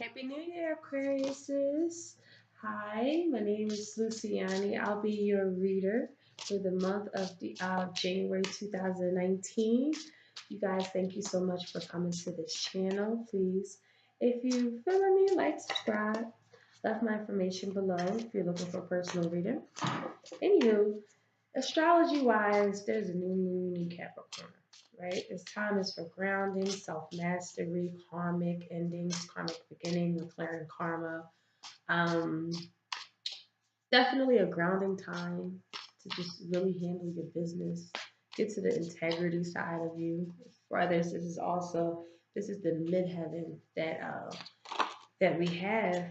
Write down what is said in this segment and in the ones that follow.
Happy New Year, Aquariuses. Hi, my name is Luciani. I'll be your reader for the month of January 2019. You guys, thank you so much for coming to this channel. Please, if you feeling me, like, subscribe. Left my information below if you're looking for a personal reader. Anywho, astrology wise, there's a new moon in Capricorn, right? This time is for grounding, self mastery, karmic endings, karmic beginning, declaring karma. Um, Definitely a grounding time to just really handle your business, get to the integrity side of you. For others, this is the midheaven that we have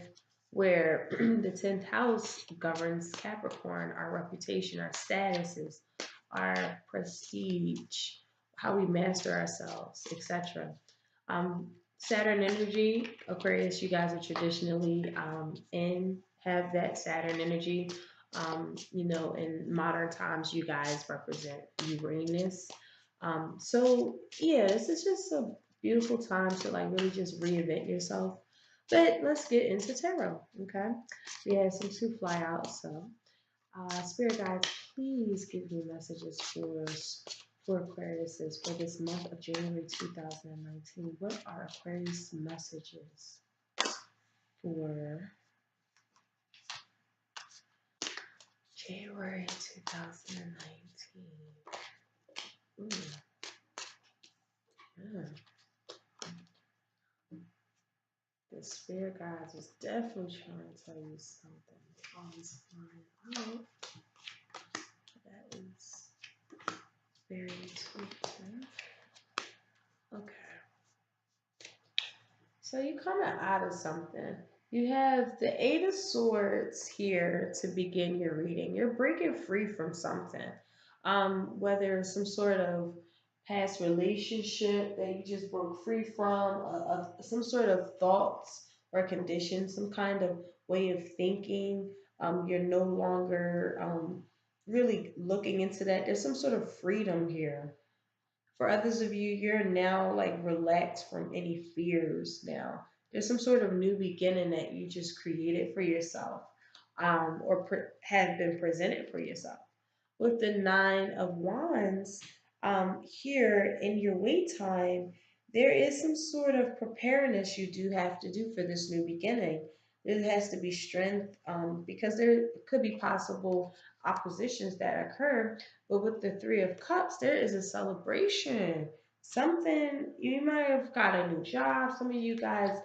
where the 10th house governs Capricorn, our reputation, our statuses, our prestige, how we master ourselves, etc. Saturn energy, Aquarius, you guys are traditionally have that Saturn energy. In modern times, you guys represent Uranus. This is just a beautiful time to like really just reinvent yourself. But let's get into tarot, okay? We have some two fly outs, so Spirit guides, please give me messages for Aquarius for this month of January 2019. What are Aquarius messages for January 2019? Ooh, yeah. The spirit guides was definitely trying to tell you something. Always flying out. That is very intuitive. Okay. So you're coming out of something. You have the Eight of Swords here to begin your reading. You're breaking free from something, whether some sort of past relationship that you just broke free from, some sort of thoughts or conditions, some kind of way of thinking. You're no longer really looking into that. There's some sort of freedom here. For others of you, you're now like relaxed from any fears now. There's some sort of new beginning that you just created for yourself, or have been presented for yourself. With the Nine of Wands, here in your wait time, there is some sort of preparedness you do have to do for this new beginning. There has to be strength, because there could be possible oppositions that occur. But with the Three of Cups, there is a celebration. Something you might have got a new job. Some of you guys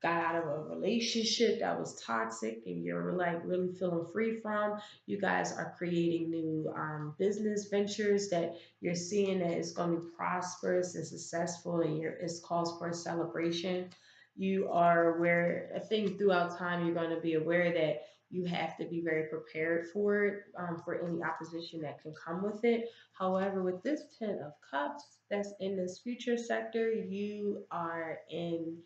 got out of a relationship that was toxic and you're like really feeling free from. You guys are creating new business ventures that you're seeing that it's going to be prosperous and successful, and it's cause for a celebration. You are aware, I think throughout time, you're going to be aware that you have to be very prepared for it, for any opposition that can come with it. However, with this Ten of Cups that's in this future sector, you are in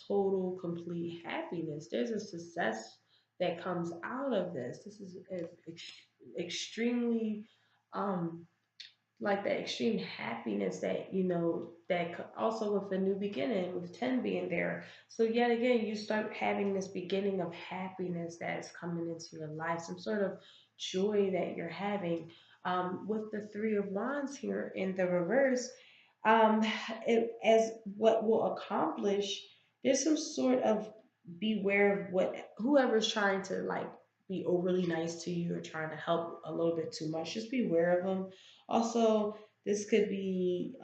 total, complete happiness. There's a success that comes out of this. This is extremely, um, like that extreme happiness that also with a new beginning with 10 being there. So yet again you start having this beginning of happiness that is coming into your life, some sort of joy that you're having. With the Three of Wands here in the reverse, um, as what will accomplish, there's some sort of beware of what whoever's trying to like be overly nice to you or trying to help a little bit too much. Just beware of them. Also, this could be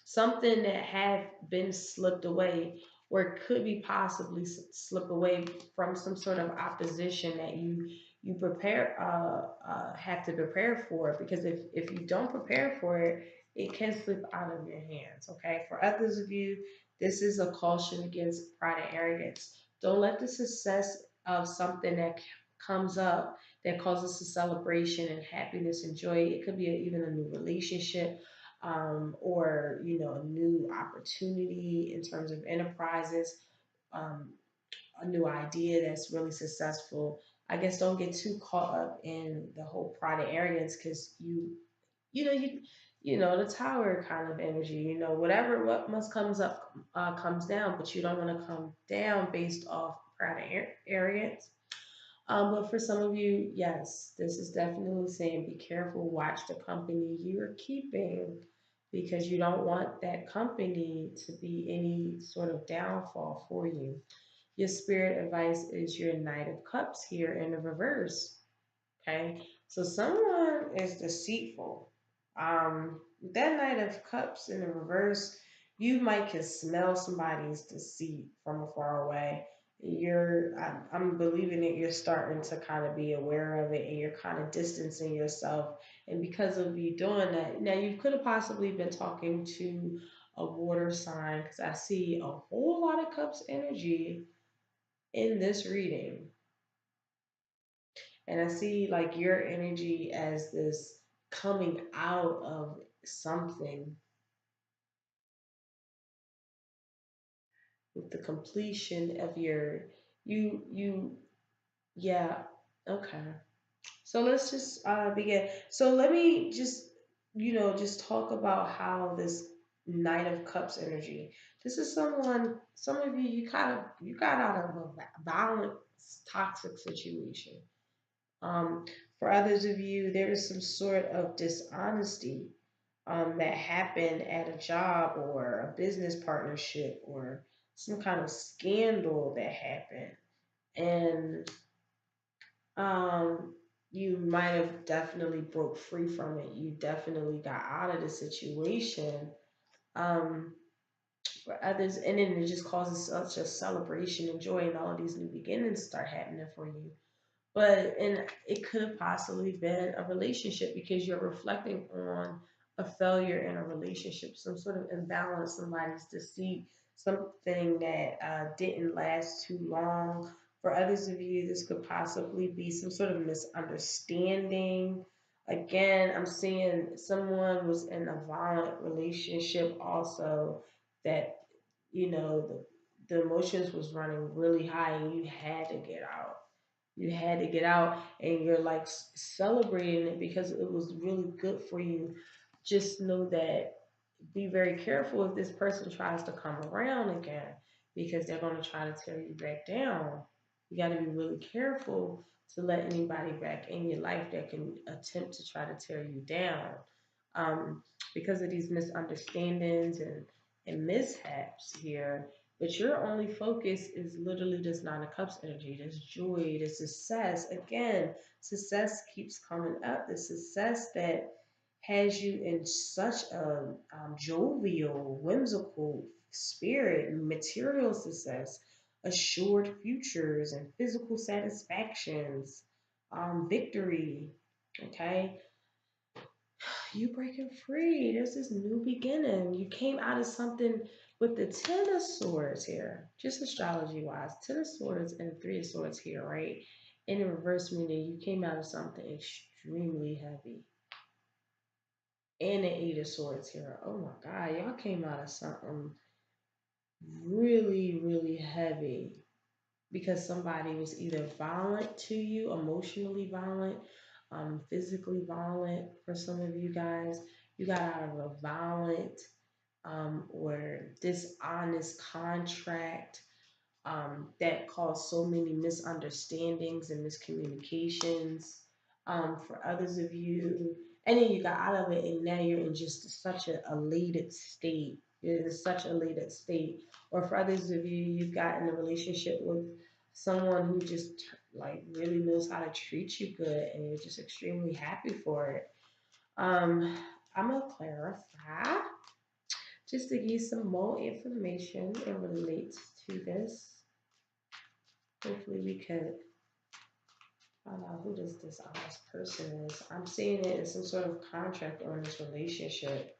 something that had been slipped away, or it could be possibly slip away from some sort of opposition that you prepare have to prepare for. Because if you don't prepare for it, it can slip out of your hands. Okay, for others of you, this is a caution against pride and arrogance. Don't let the success of something that comes up that causes a celebration and happiness and joy. It could be even a new relationship, or a new opportunity in terms of enterprises, um, a new idea that's really successful. I guess don't get too caught up in the whole pride and arrogance, because you know the tower kind of energy. Whatever what must comes up comes down, but you don't want to come down based off pride and arrogance. But for some of you, yes, this is definitely saying be careful, watch the company you're keeping because you don't want that company to be any sort of downfall for you. Your spirit advice is your Knight of Cups here in the reverse. Okay, so someone is deceitful. That Knight of Cups in the reverse, you might can smell somebody's deceit from afar away. I'm believing that you're starting to kind of be aware of it, and you're kind of distancing yourself. And because of you doing that, now you could have possibly been talking to a water sign because I see a whole lot of cups energy in this reading. And I see like your energy as this coming out of something with the completion of you yeah, okay. So let's just begin. So let me just just talk about how this Knight of Cups energy. This is some of you you got out of a violent toxic situation. Um, for others of you, there is some sort of dishonesty that happened at a job or a business partnership or some kind of scandal that happened. And um, you might have definitely broke free from it. You definitely got out of the situation. Um, for others, and then it just causes such a celebration and joy, and all of these new beginnings start happening for you. But and it could have possibly been a relationship because you're reflecting on a failure in a relationship, some sort of imbalance, somebody's deceit, something that didn't last too long. For others of you, this could possibly be some sort of misunderstanding. Again, I'm seeing someone was in a violent relationship also that the emotions was running really high and you had to get out. You had to get out, and you're like celebrating it because it was really good for you. Just know that be very careful if this person tries to come around again because they're going to try to tear you back down. You got to be really careful to let anybody back in your life that can attempt to try to tear you down um, because of these misunderstandings and mishaps here. But your only focus is literally this Nine of Cups energy, this joy, this success. Again, success keeps coming up. The success that has you in such a jovial, whimsical spirit, material success, assured futures, and physical satisfactions, victory. Okay, you breaking free. There's this new beginning. You came out of something with the Ten of Swords here, just astrology wise. Ten of Swords and Three of Swords here, right? In the reverse meaning, you came out of something extremely heavy. And the Eight of Swords here. Oh my God, y'all came out of something really, really heavy because somebody was either violent to you, emotionally violent, physically violent for some of you guys. You got out of a violent or dishonest contract that caused so many misunderstandings and miscommunications for others of you. And then you got out of it, and now you're in just such an elated state. You're in such an elated state. Or for others of you, you got in a relationship with someone who just like really knows how to treat you good, and you're just extremely happy for it. Um, I'm gonna clarify just to give you some more information and relate to this. Hopefully we could find out who this dishonest person is. I'm seeing it in some sort of contract or in this relationship.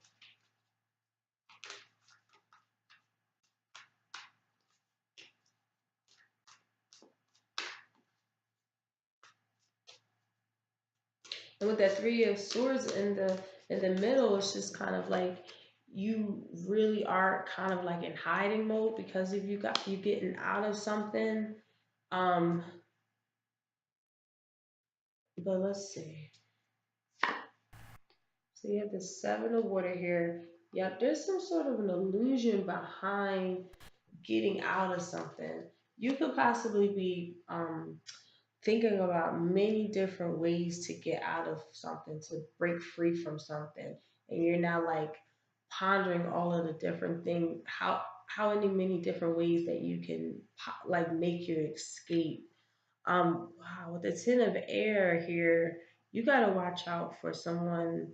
And with that Three of Swords in the middle, it's just kind of like you really are kind of like in hiding mode because if you getting out of something. Um, but let's see. So you have the seven of water here. Yep, there's some sort of an illusion behind getting out of something. You could possibly be thinking about many different ways to get out of something, to break free from something, and you're now like pondering all of the different things, how many different ways that you can like make your escape. Wow, with the ten of air here, you gotta watch out for someone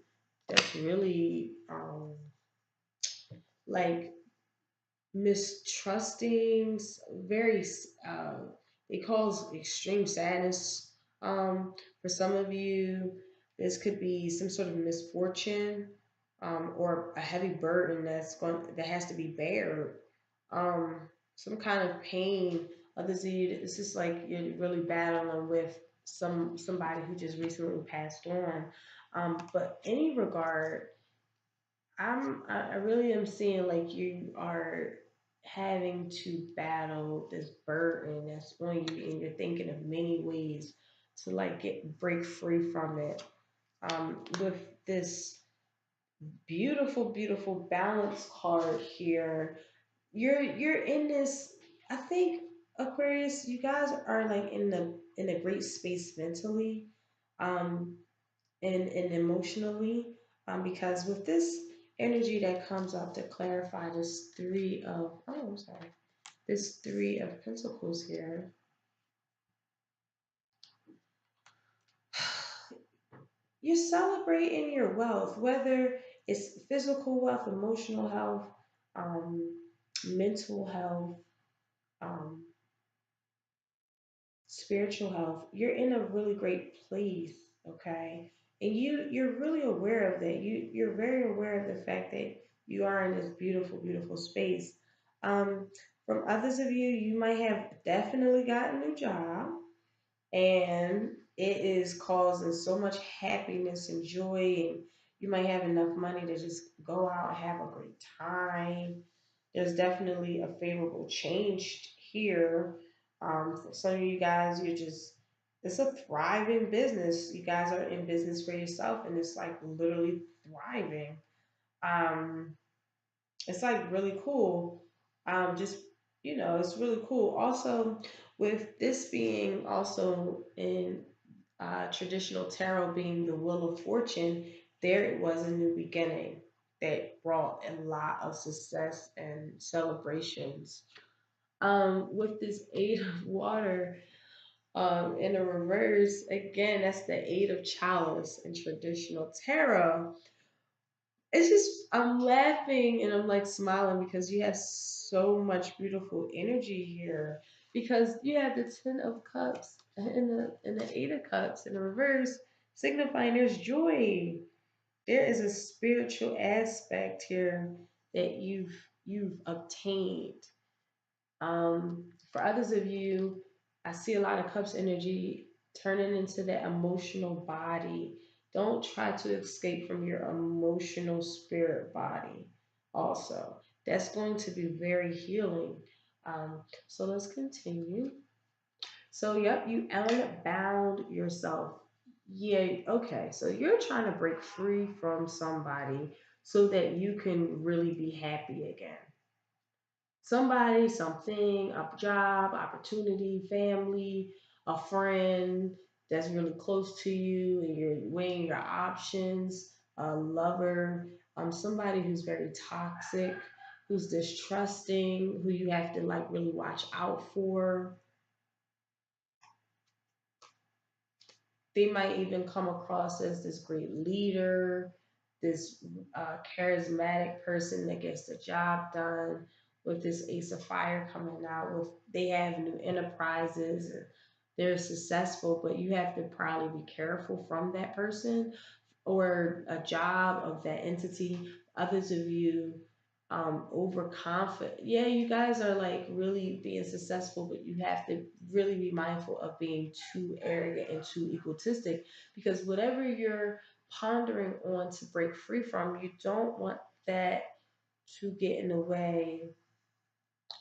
that's really like mistrusting, very it cause extreme sadness. For some of you, this could be some sort of misfortune, or a heavy burden that has to be bared. Um, some kind of pain. Others of you, it's just like you're really battling with somebody who just recently passed on. But any regard, I really am seeing like you are having to battle this burden that's on you, and you're thinking of many ways to like break free from it. With this beautiful balance card here, you're in this. I think Aquarius, you guys are like in a great space mentally. Um, and emotionally, because with this energy that comes up to clarify this three of, oh, I'm sorry, this three of pentacles here, you're celebrating your wealth, whether it's physical wealth, emotional health, um, mental health, um, spiritual health. You're in a really great place, okay? And you're really aware of that. You're very aware of the fact that you are in this beautiful space. Um, from others of you, you might have definitely got a new job, and it is causing so much happiness and joy, and you might have enough money to just go out and have a great time. There's definitely a favorable change here. For some of you guys, it's a thriving business. You guys are in business for yourself, and it's like literally thriving. Um, it's like really cool. Just it's really cool. Also, with this being also in traditional tarot being the Wheel of Fortune, there it was a new beginning that brought a lot of success and celebrations. With this Eight of Water in the reverse, again, that's the Eight of Chalice in traditional tarot. It's just I'm laughing and I'm like smiling because you have so much beautiful energy here. Because you have the Ten of Cups and the Eight of Cups in the reverse, signifying there's joy. There is a spiritual aspect here that you've obtained. For others of you, I see a lot of cups energy turning into that emotional body. Don't try to escape from your emotional spirit body, also. That's going to be very healing. So let's continue. So, yep, you unbound yourself. Yeah, okay. So you're trying to break free from somebody so that you can really be happy again. Somebody, something, a job, opportunity, family, a friend that's really close to you, and you're weighing your options, a lover, somebody who's very toxic, who's distrusting, who you have to like really watch out for. They might even come across as this great leader, this charismatic person that gets the job done. With this Ace of Fire coming out, with they have new enterprises, and they're successful, but you have to probably be careful from that person or a job of that entity. Others of you overconfident. Yeah, you guys are like really being successful, but you have to really be mindful of being too arrogant and too egotistic, because whatever you're pondering on to break free from, you don't want that to get in the way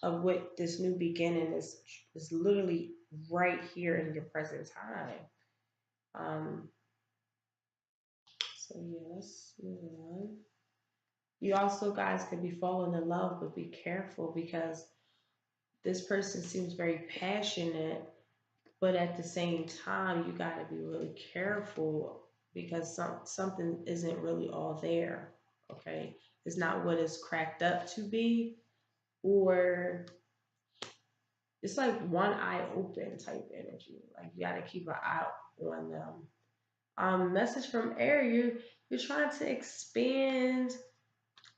of what this new beginning is literally right here in your present time. Um, So yeah, let's move on. You also guys could be falling in love, but be careful because this person seems very passionate, but at the same time, you got to be really careful because something isn't really all there. Okay, it's not what it's cracked up to be, or it's like one eye open type energy. Like you got to keep an eye on them. Message from air. You're trying to expand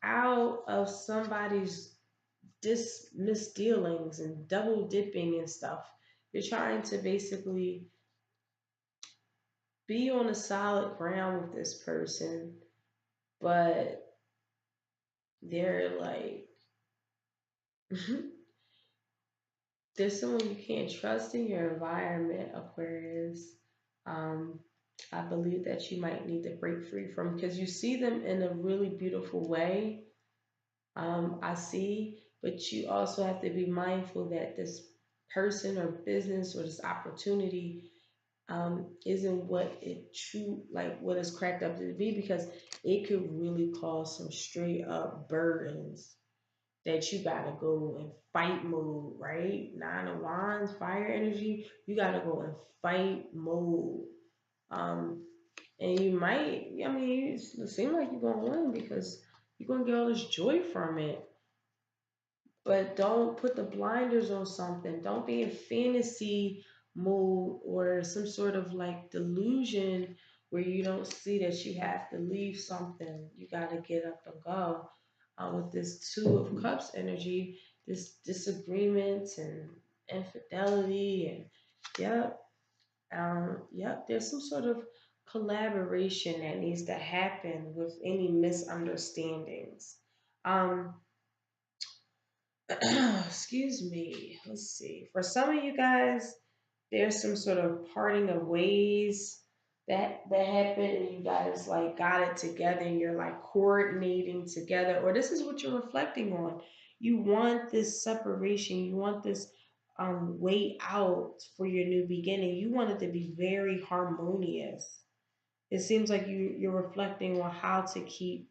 out of somebody's misdealings and double dipping and stuff. You're trying to basically be on a solid ground with this person, but they're like, there's someone you can't trust in your environment, Aquarius. Um, I believe that you might need to break free from because you see them in a really beautiful way. I see, but you also have to be mindful that this person or business or this opportunity isn't what it true like what it's cracked up to be because it could really cause some straight up burdens that you gotta go in fight mode, right? Nine of Wands, fire energy, you gotta go in fight mode. Um, and you might, I mean, it seems like you're gonna win because you're gonna get all this joy from it. But don't put the blinders on something. Don't be in fantasy mode or some sort of like delusion where you don't see that you have to leave something. You got to get up and go. With this Two of Cups energy, this disagreements and infidelity, and yep, yep, there's some sort of collaboration that needs to happen with any misunderstandings. Um, excuse me. Let's see. For some of you guys, there's some sort of parting of ways that happened, and you guys like got it together, and you're like coordinating together, or this is what you're reflecting on. You want this separation. You want this way out for your new beginning. You want it to be very harmonious. It seems like you're reflecting on how to keep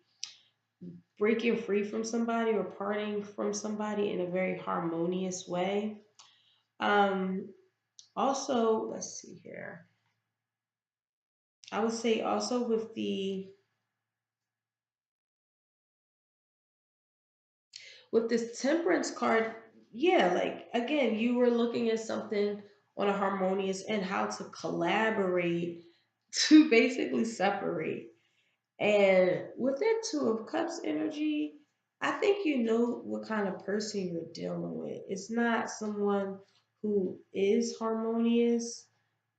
breaking free from somebody or parting from somebody in a very harmonious way. Um, Also, let's see here. I would say also with this temperance card, yeah, like again, you were looking at something on a harmonious and how to collaborate to basically separate. And with that Two of Cups energy, I think you know what kind of person you're dealing with. It's not someone who is harmonious.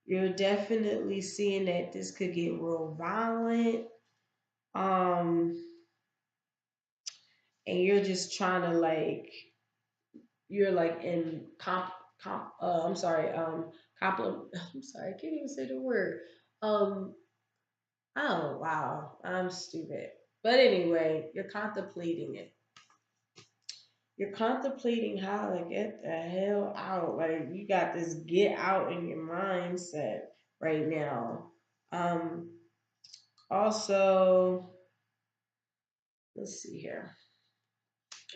You're definitely seeing that this could get real violent. Um, and you're just trying to like you're like in I'm sorry, I'm sorry, I can't even say the word. Um oh wow, I'm stupid. But anyway, you're contemplating it. You're contemplating how to get the hell out. Like you got this get out in your mindset right now. Um, Also, let's see here.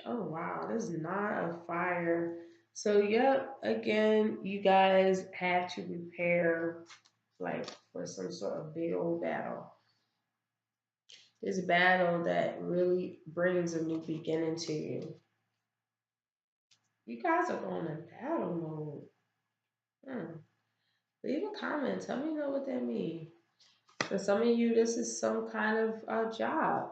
Oh wow, this is not a fire. So yep, again, you guys have to prepare like for some sort of big old battle. This battle that really brings a new beginning to you. You guys are going in battle mode. Leave a comment. Tell me know what that means. For some of you, this is some kind of job.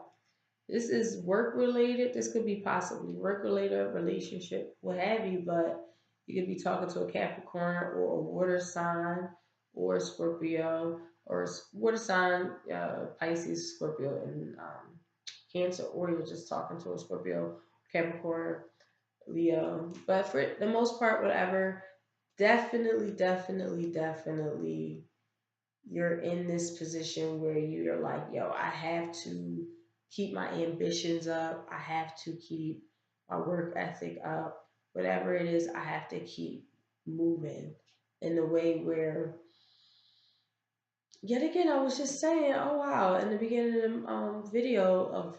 This is work related. This could be possibly work related, relationship, what have you, but you could be talking to a Capricorn or a water sign or a Scorpio or water sign, Pisces, Scorpio, and Cancer, or you're just talking to a Scorpio, Capricorn, Leo. But for the most part, whatever, definitely, definitely, definitely you're in this position where you're like, yo, I have to keep my ambitions up. I have to keep my work ethic up. Whatever it is, I have to keep moving in a way where yet again, I was just saying, oh wow, in the beginning of the video of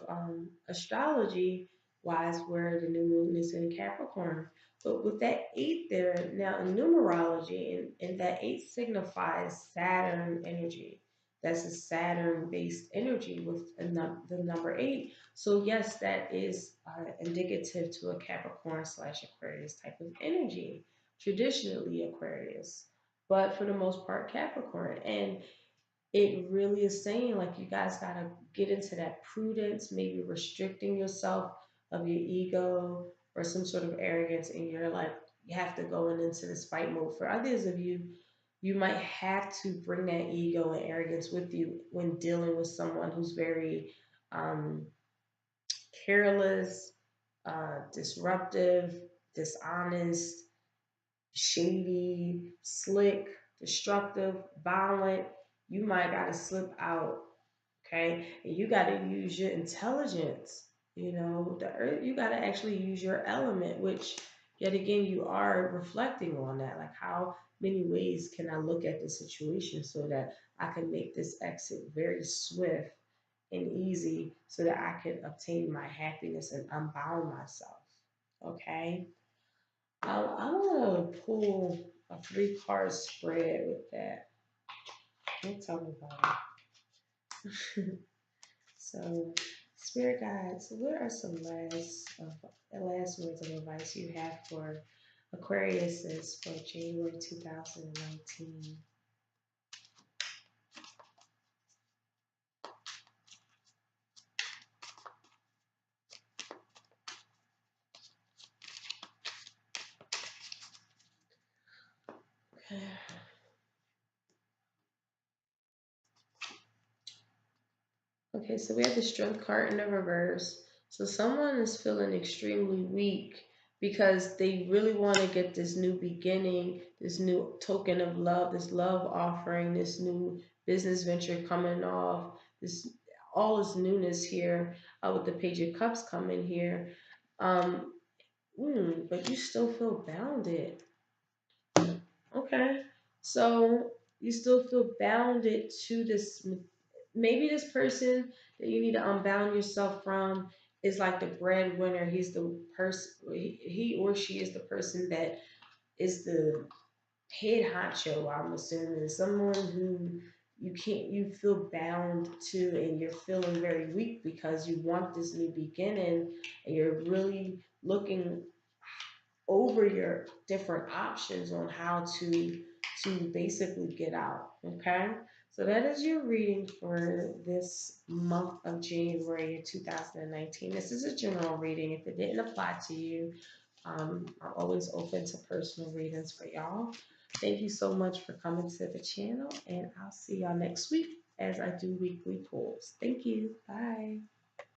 astrology wise, where the new moon is in Capricorn. But with that eight there, now in numerology, and that eight signifies Saturn energy. That's a Saturn based energy with the number eight. So, yes, that is indicative to a Capricorn slash Aquarius type of energy, traditionally Aquarius, but for the most part, Capricorn. And it really is saying like you guys got to get into that prudence, maybe restricting yourself of your ego or some sort of arrogance, and you're like you have to go into this fight mode. For others of you, you might have to bring that ego and arrogance with you when dealing with someone who's very um, careless, disruptive, dishonest, shady, slick, destructive, violent. You might got to slip out, okay? And you got to use your intelligence. You know, the earth, you got to actually use your element, which yet again you are reflecting on that. Like, how many ways can I look at the situation so that I can make this exit very swift and easy, so that I can obtain my happiness and unbound myself. Okay. I want to pull a three-card spread with that. Don't tell me about it. So, spirit guides, what are some last words of advice you have for Aquariuses for January 2019? Okay, so we have the strength card in the reverse. So someone is feeling extremely weak because they really want to get this new beginning, this new token of love, this love offering, this new business venture coming off, this all this newness here with the Page of Cups coming here. Um, but you still feel bounded. Okay. So you still feel bounded to this. Maybe this person that you need to unbound yourself from is like the breadwinner. He's the person, he or she is the person that is the head honcho, I'm assuming. Someone who you feel bound to, and you're feeling very weak because you want this new beginning, and you're really looking over your different options on how to basically get out. Okay, so that is your reading for this month of January 2019. This is a general reading. If it didn't apply to you, I'm always open to personal readings for y'all. Thank you so much for coming to the channel, and I'll see y'all next week as I do weekly pulls. Thank you. Bye.